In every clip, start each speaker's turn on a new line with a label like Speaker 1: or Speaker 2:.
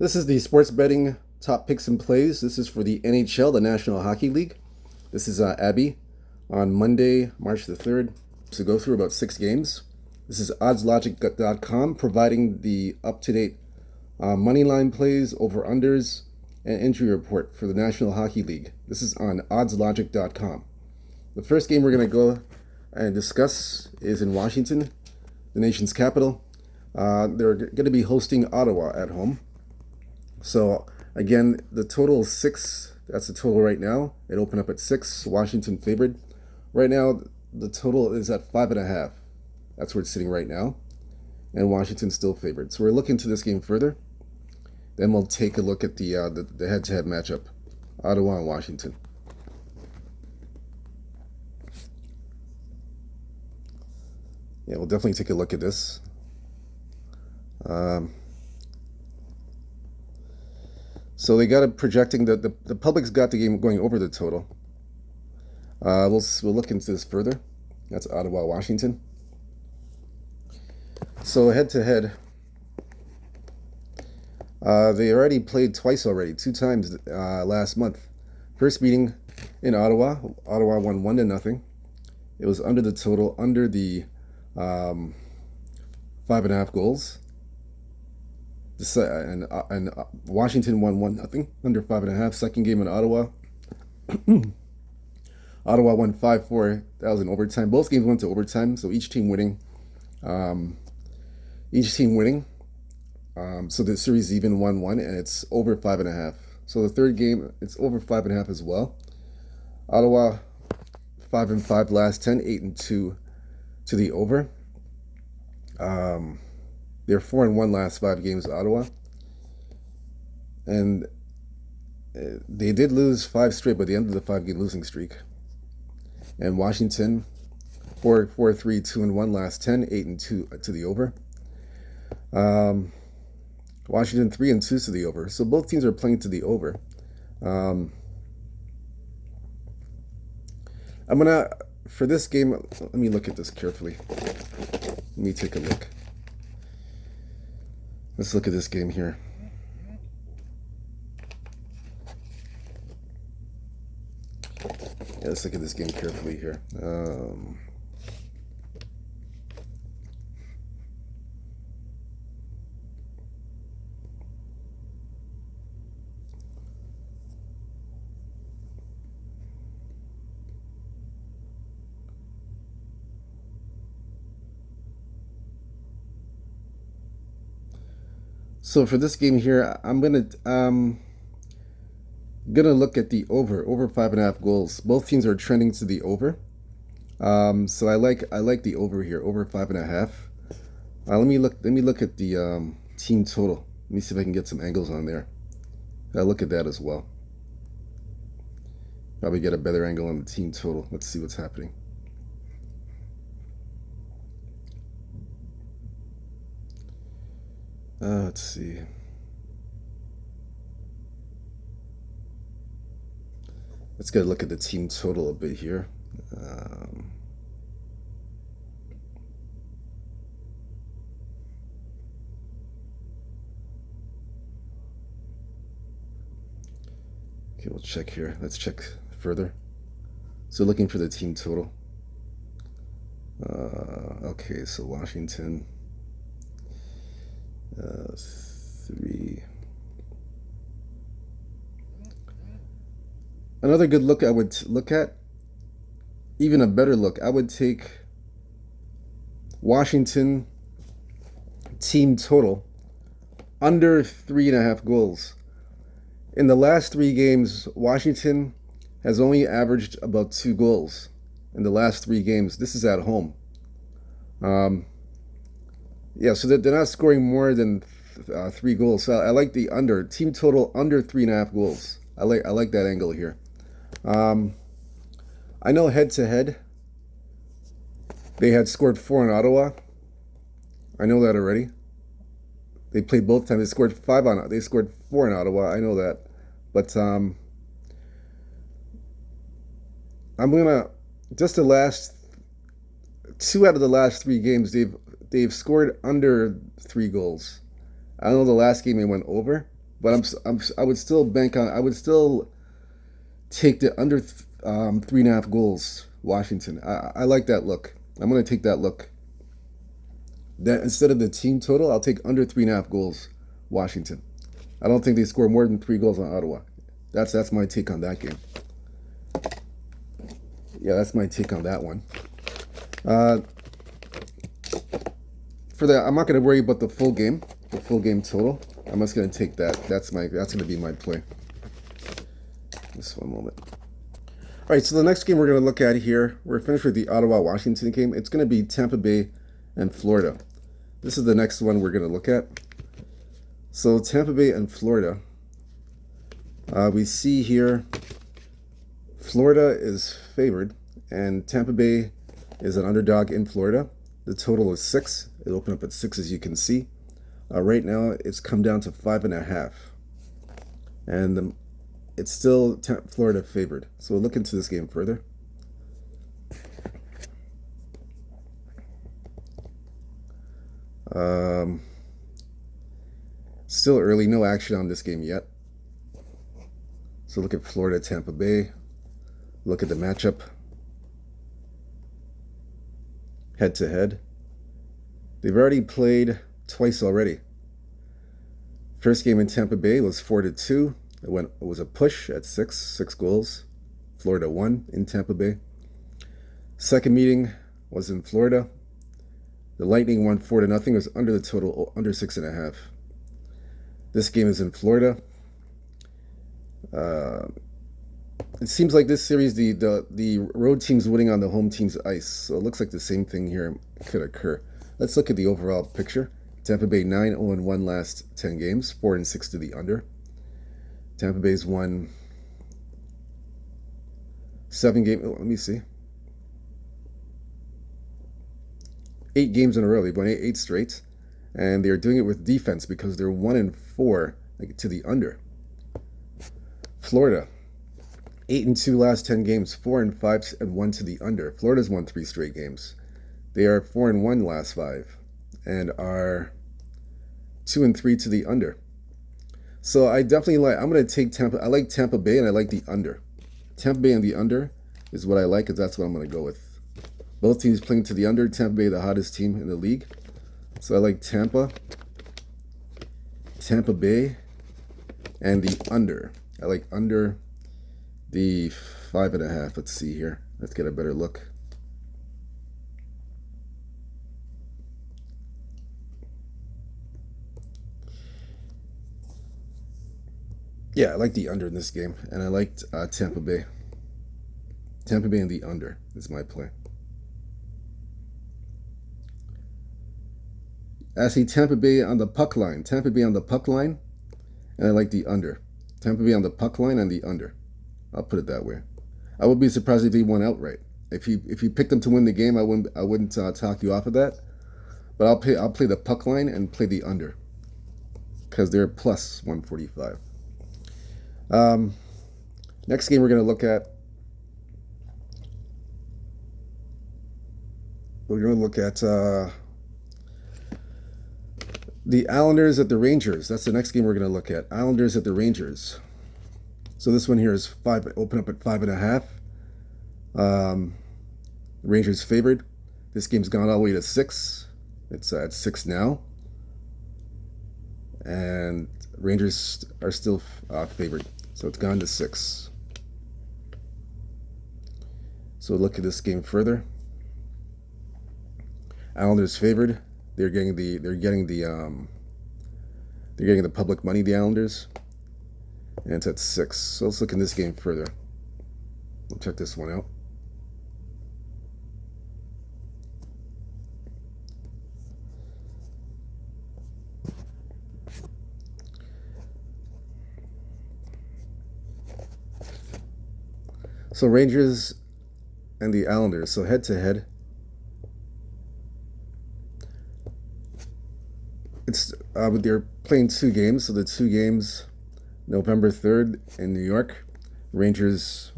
Speaker 1: This is the sports betting top picks and plays. This is for the NHL, the National Hockey League. This is Abby on Monday, March the 3rd. To go through about 6 games. This is oddslogic.com providing the up-to-date money line plays, over-unders, and injury report for the National Hockey League. This is on oddslogic.com. The first game we're going to go and discuss is in Washington, the nation's capital. They're going to be hosting Ottawa at home. So again, the total is 6. That's the total right now. It opened up at 6. Washington favored. Right now, the total is at 5.5. That's where it's sitting right now. And Washington's still favored. So we're looking to this game further. Then we'll take a look at the head-to-head matchup, Ottawa and Washington. Yeah, we'll definitely take a look at this. So they got it projecting that the public's got the game going over the total. We'll look into this further. That's Ottawa, Washington. So head to head, they already played twice already, 2 times last month. First meeting in Ottawa, Ottawa won 1-0. It was under the total, under the 5.5 goals. And Washington won 1-0, under 5.5. Second game in Ottawa. Ottawa won 5-4. That was in overtime. Both games went to overtime, so each team winning. So the series even 1-1, and it's over 5.5. So the third game, it's over 5.5 as well. Ottawa 5-5 last 10, 8-2 to the over. They're 4-1 last 5 games, Ottawa. And they did lose 5 straight by the end of the 5-game losing streak. And Washington, 4-3, 2-1 last 10, 8-2 to the over. Washington 3-2 to the over. So both teams are playing to the over. I'm gonna, for this game, let me look at this carefully. Let me take a look. Let's look at this game here. Yeah, let's look at this game carefully here. So for this game here, I'm gonna look at the over 5.5 goals. Both teams are trending to the over. So I like the over here, over 5.5. Let me look at the team total. Let me see if I can get some angles on there. I'll look at that as well. Probably get a better angle on the team total. Let's see what's happening. Let's see. Let's get a look at the team total a bit here. Okay, we'll check here. Let's check further. So looking for the team total. Okay, so Washington. 3. Another good look I would look at, even a better look, I would take Washington team total under 3.5 goals. In the last 3 games, Washington has only averaged about 2 goals in the last 3 games. This is at home. Yeah, so they're not scoring more than 3 goals. So I like the under team total under 3.5 goals. I like that angle here. I know head to head, they had scored 4 in Ottawa. I know that already. They played both times. They scored 4 in Ottawa. I know that, but I'm gonna just the last 2 out of the last 3 games they've scored under 3 goals. I know the last game they went over, but I would still bank on. I would still take the under 3.5 goals. Washington. I like that look. I'm gonna take that look. That instead of the team total, I'll take under 3.5 goals. Washington. I don't think they score more than 3 goals on Ottawa. That's my take on that game. Yeah, that's my take on that one. For that, I'm not going to worry about the full game total. I'm just going to take that. That's going to be my play. Just one moment. All right, so the next game we're going to look at here, we're finished with the Ottawa-Washington game. It's going to be Tampa Bay and Florida. This is the next one we're going to look at. So Tampa Bay and Florida. We see here Florida is favored, and Tampa Bay is an underdog in Florida. The total is 6. It opened up at 6, as you can see. Right now, it's come down to 5.5, and it's still Florida favored. So we'll look into this game further. Still early, no action on this game yet. So look at Florida, Tampa Bay. Look at the matchup. Head to head. They've already played twice already. First game in Tampa Bay was 4-2. It was a push at 6 goals. Florida won in Tampa Bay. Second meeting was in Florida. The Lightning won 4-0. It was under the total, under 6.5. This game is in Florida. It seems like this series, the road team's winning on the home team's ice. So it looks like the same thing here could occur. Let's look at the overall picture. Tampa Bay 9-0-1 last 10 games, 4-6 to the under. Tampa Bay's won 7 games. Let me see. 8 games in a row. They've won 8 straight, and they're doing it with defense because they're 1-4 to the under. Florida, 8-2 last 10 games, 4-5 and 1 to the under. Florida's won 3 straight games. They are 4-1 last 5 and are 2-3 to the under. So I definitely like. I'm going to take Tampa. I like Tampa Bay and I like the under. Tampa Bay and the under is what I like, because that's what I'm going to go with. Both teams playing to the under. Tampa Bay, the hottest team in the league. So I like Tampa Bay, and the under. I like under the 5.5. Let's see here. Let's get a better look. Yeah, I like the under in this game, and I liked Tampa Bay. Tampa Bay and the under is my play. I see Tampa Bay on the puck line. Tampa Bay on the puck line, and I like the under. Tampa Bay on the puck line and the under. I'll put it that way. I would be surprised if he won outright. If you picked them to win the game, I wouldn't talk you off of that. But I'll play the puck line and play the under, because they're plus 145. Next game we're going to look at. We're going to look at the Islanders at the Rangers. That's the next game we're going to look at. Islanders at the Rangers. So this one here is 5. Open up at 5.5. Rangers favored. This game's gone all the way to 6. It's at 6 now, and Rangers are still favored. So it's gone to 6. So look at this game further. Islanders favored. They're getting the public money, the Islanders, and it's at 6. So let's look in this game further. We'll check this one out. So Rangers and the Islanders. So head to head. It's they're playing 2 games. So the 2 games, November 3rd in New York, Rangers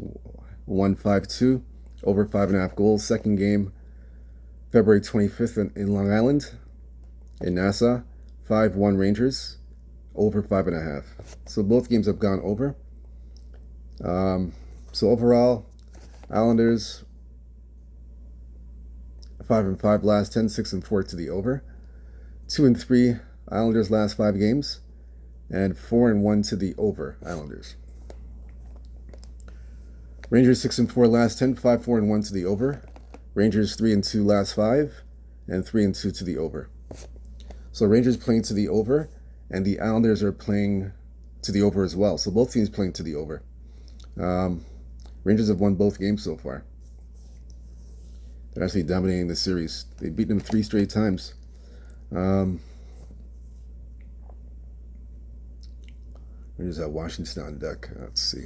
Speaker 1: won 5-2, over 5.5 goals. Second game, February 25th in Long Island, in Nassau, 5-1 Rangers, over 5.5. So both games have gone over. So overall, Islanders 5-5 last 10, 6-4 to the over. 2-3 Islanders last 5 games, and 4-1 to the over Islanders. Rangers 6-4 last 10, 5-4-1 to the over. Rangers 3-2 last 5, and 3-2 to the over. So Rangers playing to the over, and the Islanders are playing to the over as well. So both teams playing to the over. Rangers have won both games so far. They're actually dominating the series. They've beaten them 3 straight times. Rangers have Washington on deck. Let's see.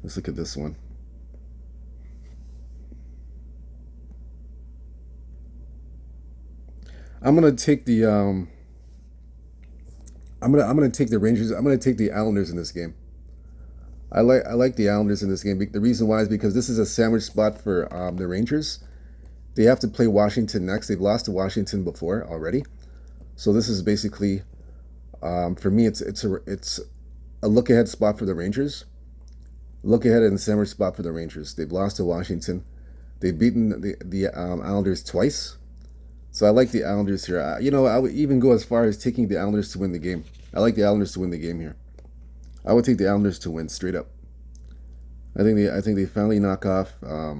Speaker 1: Let's look at this one. I'm gonna take the I'm gonna take the Rangers. I'm gonna take the Islanders in this game. I like the Islanders in this game. The reason why is because this is a sandwich spot for the Rangers. They have to play Washington next. They've lost to Washington before already, so this is basically for me. It's a look ahead spot for the Rangers. Look ahead and sandwich spot for the Rangers. They've lost to Washington. They've beaten the Islanders twice. So I like the Islanders here. I would even go as far as taking the Islanders to win the game. I like the Islanders to win the game here. I would take the Islanders to win straight up. I think they finally knock off. I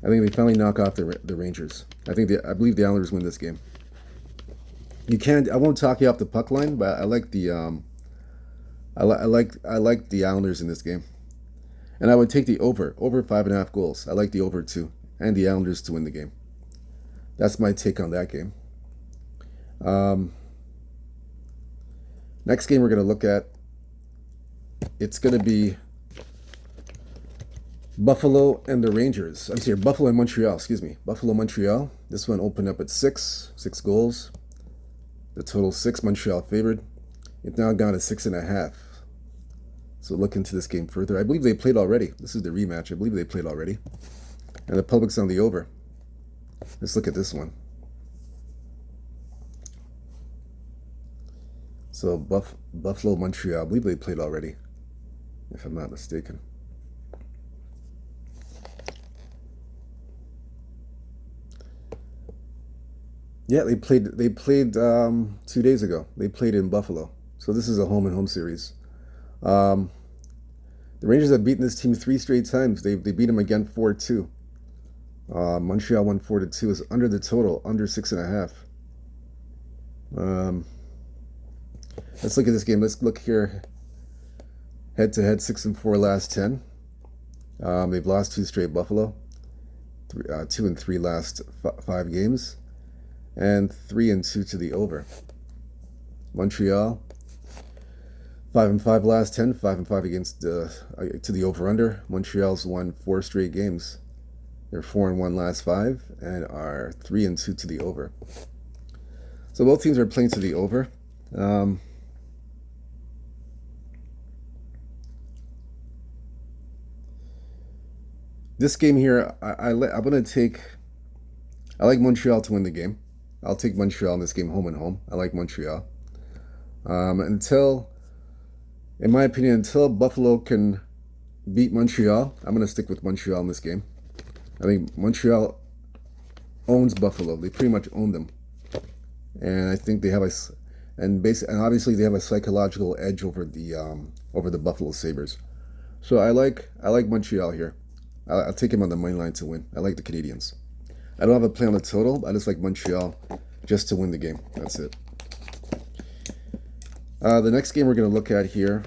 Speaker 1: think they finally knock off the Rangers. I believe the Islanders win this game. You can't. I won't talk you off the puck line, but I like the I like the Islanders in this game, and I would take the over 5.5 goals. I like the over too, and the Islanders to win the game. That's my take on that game. Next game we're going to look at, it's going to be Buffalo and the Rangers. I'm sorry, Buffalo and Montreal, excuse me. Buffalo, Montreal. This one opened up at 6 goals. The total 6, Montreal favored. It's now gone to 6.5. So look into this game further. I believe they played already. This is the rematch. I believe they played already. And the public's on the over. Let's look at this one. So Buffalo, Montreal. I believe they played already, if I'm not mistaken. Yeah, they played 2 days ago. They played in Buffalo. So this is a home and home series. The Rangers have beaten this team 3 straight times. They beat them again 4-2. Montreal won 4-2. Is under the total, under 6.5. Let's look at this game. Let's look here. Head to head, 6-4 last 10. They've lost 2 straight. Buffalo, 2-3 last 5 games, and 3-2 to the over. Montreal, 5-5 last 10, 5-5 against to the over under. Montreal's won 4 straight games. They're 4-1 last 5 and are 3-2 to the over. So both teams are playing to the over. This game here, I'm going to take. I like Montreal to win the game. I'll take Montreal in this game, home and home. I like Montreal. In my opinion, until Buffalo can beat Montreal, I'm going to stick with Montreal in this game. I think Montreal owns Buffalo. They pretty much own them, and I think they have and obviously they have a psychological edge over the Buffalo Sabres. So I like Montreal here. I'll take him on the money line to win. I like the Canadiens. I don't have a play on the total. I just like Montreal just to win the game. That's it. The next game we're going to look at here.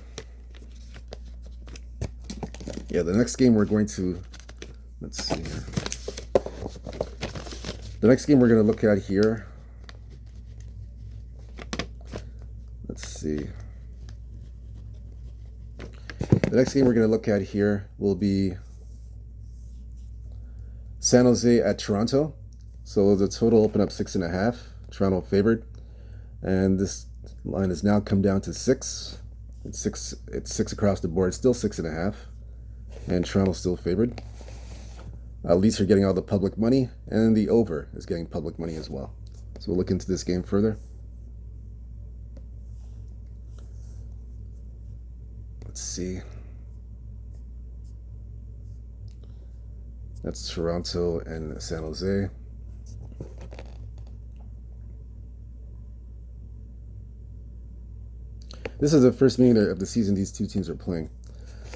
Speaker 1: Yeah, the next game we're going to. Let's see here. The next game we're going to look at here. Let's see. The next game we're going to look at here will be San Jose at Toronto. So the total opened up 6.5. Toronto favored, and this line has now come down to 6. It's 6 across the board. Still 6.5, and Toronto still favored. Leafs are getting all the public money, and the over is getting public money as well. So we'll look into this game further. Let's see. That's Toronto and San Jose. This is the first meeting of the season these two teams are playing.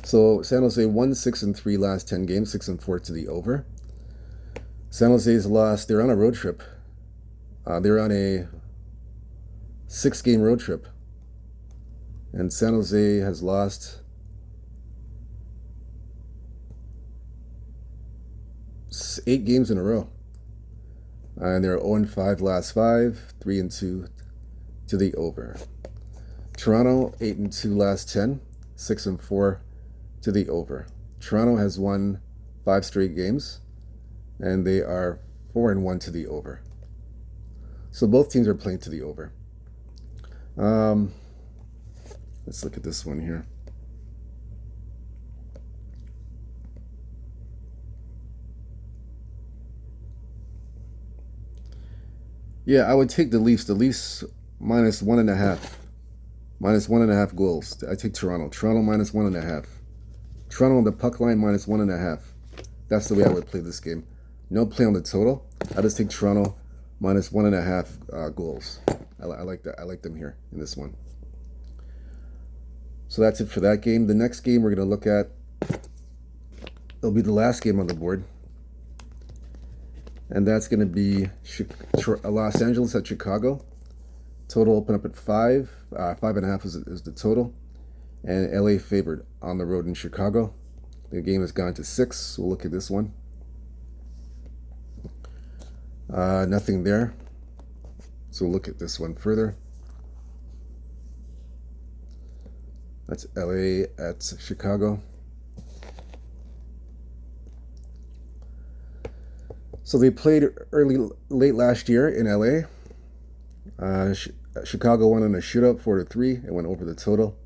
Speaker 1: So San Jose won 6-3 last 10 games, 6-4 to the over. San Jose's lost. They're on a road trip. They're on a 6-game road trip. And San Jose has lost 8 games in a row. And they're 0-5 last 5, 3-2 to the over. Toronto 8-2 last 10, 6-4 to the over. Toronto has won 5 straight games, and they are 4-1 to the over. So both teams are playing to the over. Let's look at this one here. Yeah, I would take the Leafs. The Leafs minus 1.5. Minus 1.5 goals. I take Toronto. Toronto minus 1.5. Toronto on the puck line minus 1.5. That's the way I would play this game. No play on the total. I just take Toronto minus 1.5 goals. I like that. I like them here in this one. So that's it for that game. The next game we're going to look at, it'll be the last game on the board. And that's going to be Los Angeles at Chicago. Total open up at 5. 5.5 is the total. And LA favored on the road in Chicago. The game has gone to 6. We'll look at this one. Nothing there. So we'll look at this one further. That's LA at Chicago. So they played late last year in LA. Chicago won in a shootout 4-3. It went over the total.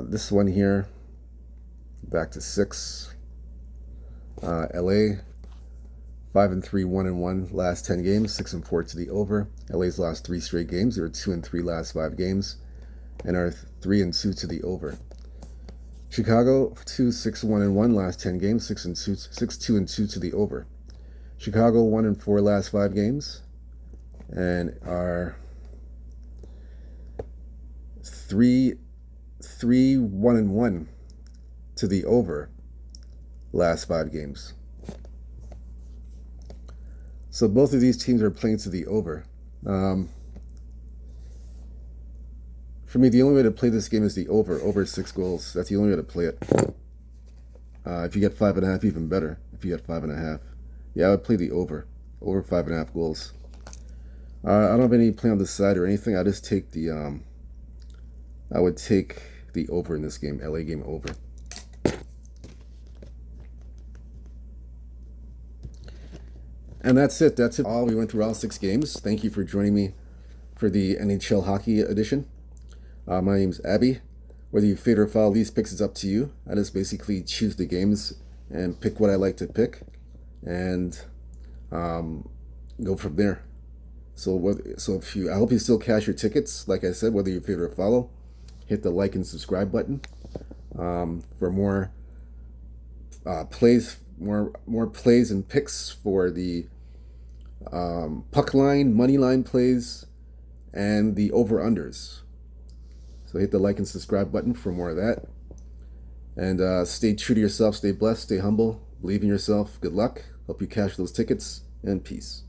Speaker 1: This one here, back to 6. LA 5-3, 1-1 last 10 games, 6-4 to the over. LA's lost 3 straight games. They're 2-3 last 5 games, and are 3-2 to the over. Chicago 2-6-1-1 last 10 games, 6-2 to the over. Chicago 1-4 last 5 games, and are 3-1-1 to the over last 5 games. So both of these teams are playing to the over. For me, the only way to play this game is the over 6 goals. That's the only way to play it. If you get 5.5, even better. If you get 5.5, yeah, I would play the over 5.5 goals. I don't have any play on this side or anything. I just take the I would take the over in this game, LA game over. And that's it. That's it. We went through all 6 games. Thank you for joining me for the NHL hockey edition. My name's Abby. Whether you fade or follow these picks, it's up to you. I just basically choose the games and pick what I like to pick, and go from there. So I hope you still cash your tickets. Like I said, whether you fade or follow, hit the like and subscribe button for more plays, more plays and picks for the puck line, money line plays, and the over-unders. So hit the like and subscribe button for more of that. And stay true to yourself, stay blessed, stay humble, believe in yourself. Good luck. Hope you cash those tickets, and peace.